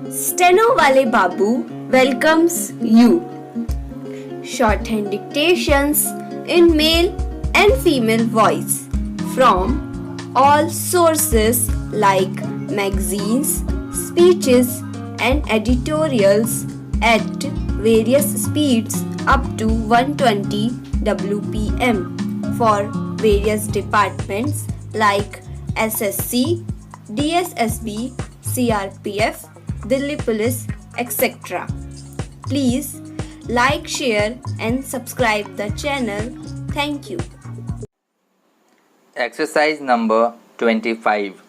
Stenowalebabu welcomes you. Shorthand dictations in male and female voice from all sources like magazines, speeches, and editorials at various speeds up to 120 WPM for various departments like SSC, DSSSB, CRPF, Delhi Police, etc. Please like, share, and subscribe the channel. Thank you. Exercise number 25.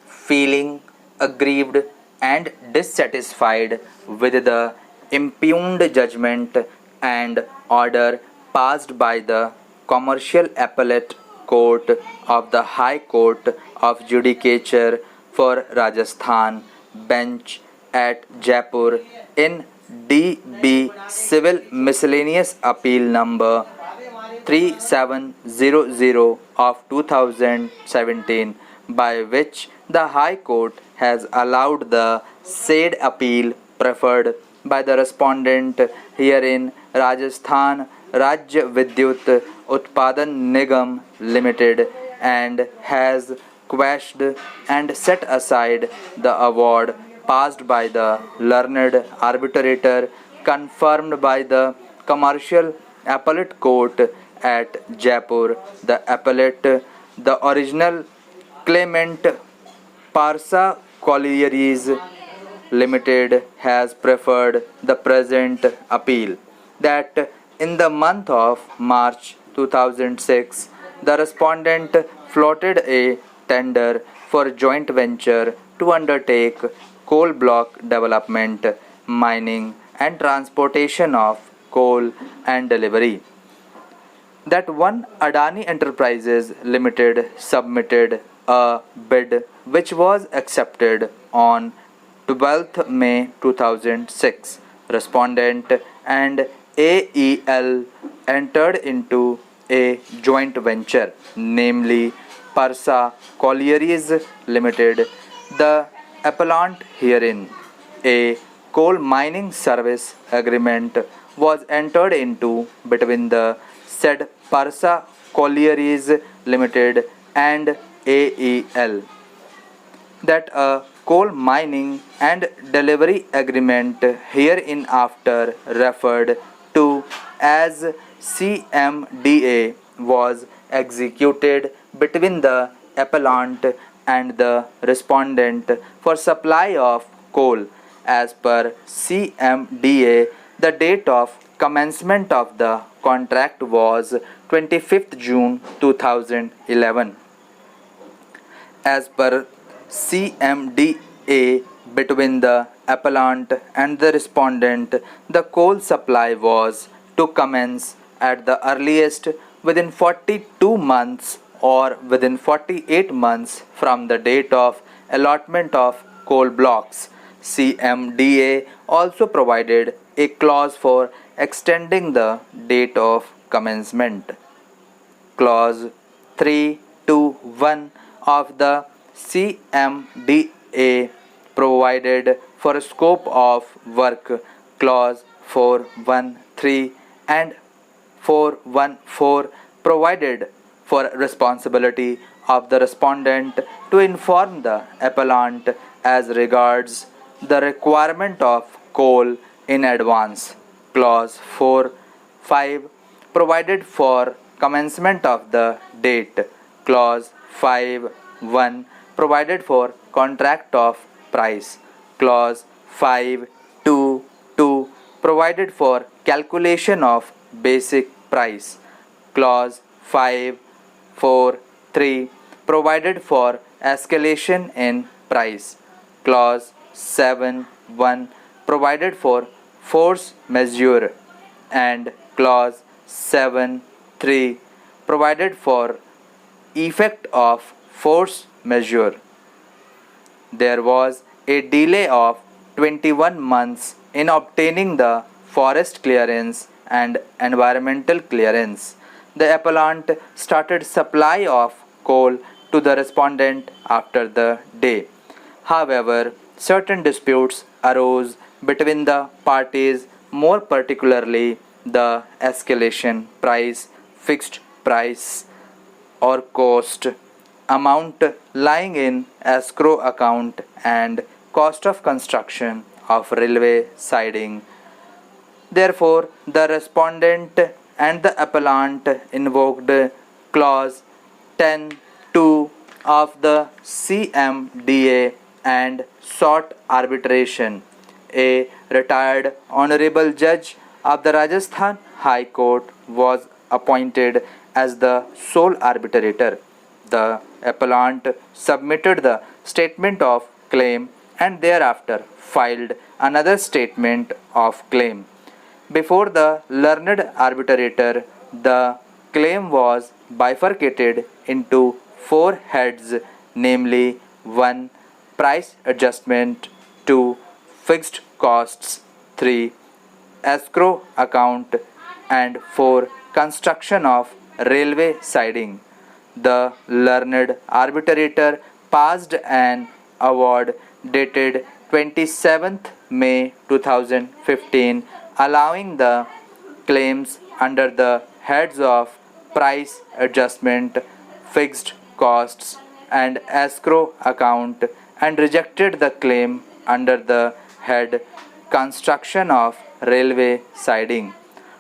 Feeling aggrieved and dissatisfied with the impugned judgment and order passed by the Commercial Appellate Court of the High Court of Judicature for Rajasthan bench at Jaipur in DB Civil Miscellaneous Appeal number 3700 of 2017, by which the High Court has allowed the said appeal preferred by the respondent, herein Rajasthan Rajya Vidyut Utpadan Nigam Limited, and has quashed and set aside the award passed by the learned arbitrator confirmed by the Commercial Appellate Court at Jaipur. The appellate, the original claimant Parsa Collieries Limited, has preferred the present appeal. That in the month of March 2006, the respondent floated a tender for joint venture to undertake coal block development, mining, and transportation of coal and delivery. That one Adani Enterprises Limited submitted a bid which was accepted on 12th May 2006. Respondent and AEL entered into a joint venture, namely Parsa Collieries Limited. The appellant herein, a coal mining service agreement was entered into between the said Parsa Collieries Limited and AEL. That a coal mining and delivery agreement hereinafter referred to as CMDA was executed between the appellant and the respondent for supply of coal. As per CMDA, the date of commencement of the contract was 25th June 2011. As per CMDA, between the appellant and the respondent, the coal supply was to commence at the earliest within 42 months or within 48 months from the date of allotment of coal blocks. CMDA also provided a clause for extending the date of commencement. Clause 321 of the CMDA provided for scope of work. Clause 413 and 414 provided for responsibility of the respondent to inform the appellant as regards the requirement of coal in advance. Clause 4.5 provided for commencement of the date. Clause 5.1 provided for contract of price. Clause 5.2.2 provided for calculation of basic price. Clause 5.4.3 provided for escalation in price. Clause 7.1 provided for force majeure, and Clause 7.3 provided for effect of force majeure. There was a delay of 21 months in obtaining the forest clearance and environmental clearance. The appellant started supply of coal to the respondent after the day. However, certain disputes arose between the parties, more particularly the escalation price, fixed price, or cost, amount lying in escrow account, and cost of construction of railway siding. Therefore, the respondent and the appellant invoked clause 10(2) of the CMDA and sought arbitration. A retired honorable judge of the Rajasthan High Court was appointed as the sole arbitrator. The appellant submitted the statement of claim and thereafter filed another statement of claim. Before the learned arbitrator, the claim was bifurcated into 4 heads, namely 1. Price adjustment, 2. Fixed costs, 3. Escrow account, and 4. Construction of railway siding. The learned arbitrator passed an award dated 27th May 2015 allowing the claims under the heads of price adjustment, fixed costs, and escrow account, and rejected the claim under the head construction of railway siding,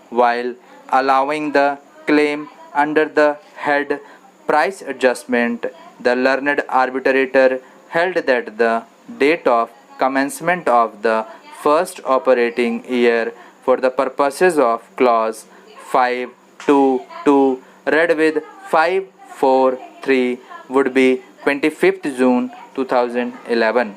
while allowing the claim under the head price adjustment. The learned arbitrator held that the date of commencement of the first operating year for the purposes of clause 5.2.2 read with 5.4.3 would be 25th June 2011.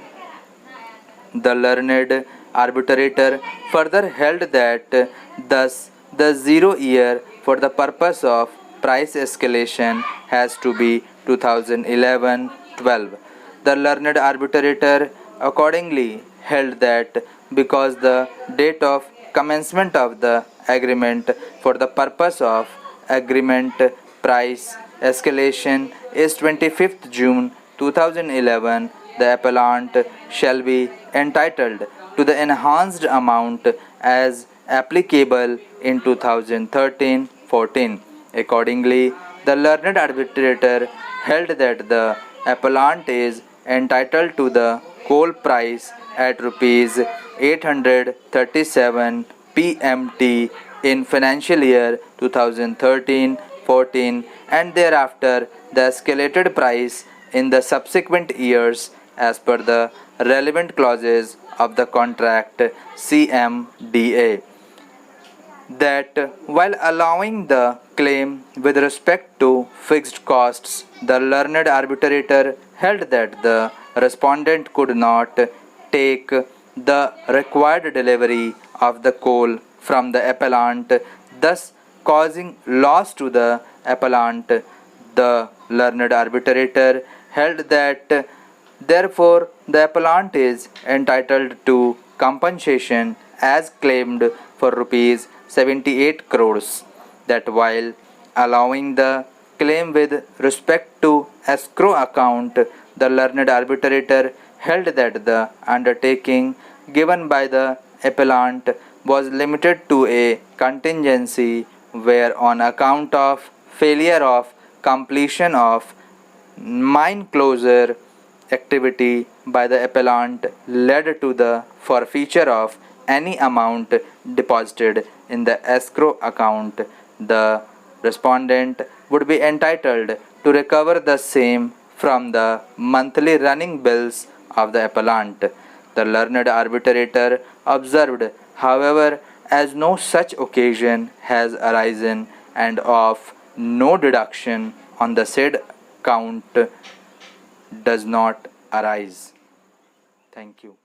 The learned arbitrator further held that thus the 0 year for the purpose of price escalation has to be 2011-12. The learned arbitrator accordingly held that because the date of commencement of the agreement for the purpose of agreement price escalation is 25th June 2011, the appellant shall be entitled to the enhanced amount as applicable in 2013-14. Accordingly, the learned arbitrator held that the appellant is entitled to the coal price at rupees 837 PMT in financial year 2013-14 and thereafter the escalated price in the subsequent years as per the relevant clauses of the contract CMDA. That while allowing the claim with respect to fixed costs, the learned arbitrator held that the respondent could not take the required delivery of the coal from the appellant, thus causing loss to the appellant. The learned arbitrator held that therefore the appellant is entitled to compensation as claimed for rupees 78 crores. That while allowing the claim with respect to escrow account, the learned arbitrator held that the undertaking given by the appellant was limited to a contingency where on account of failure of completion of mine closure activity by the appellant led to the forfeiture of any amount deposited in the escrow account, the respondent would be entitled to recover the same from the monthly running bills of the appellant. The learned arbitrator observed, however, as no such occasion has arisen and of no deduction on the said count does not arise. Thank you.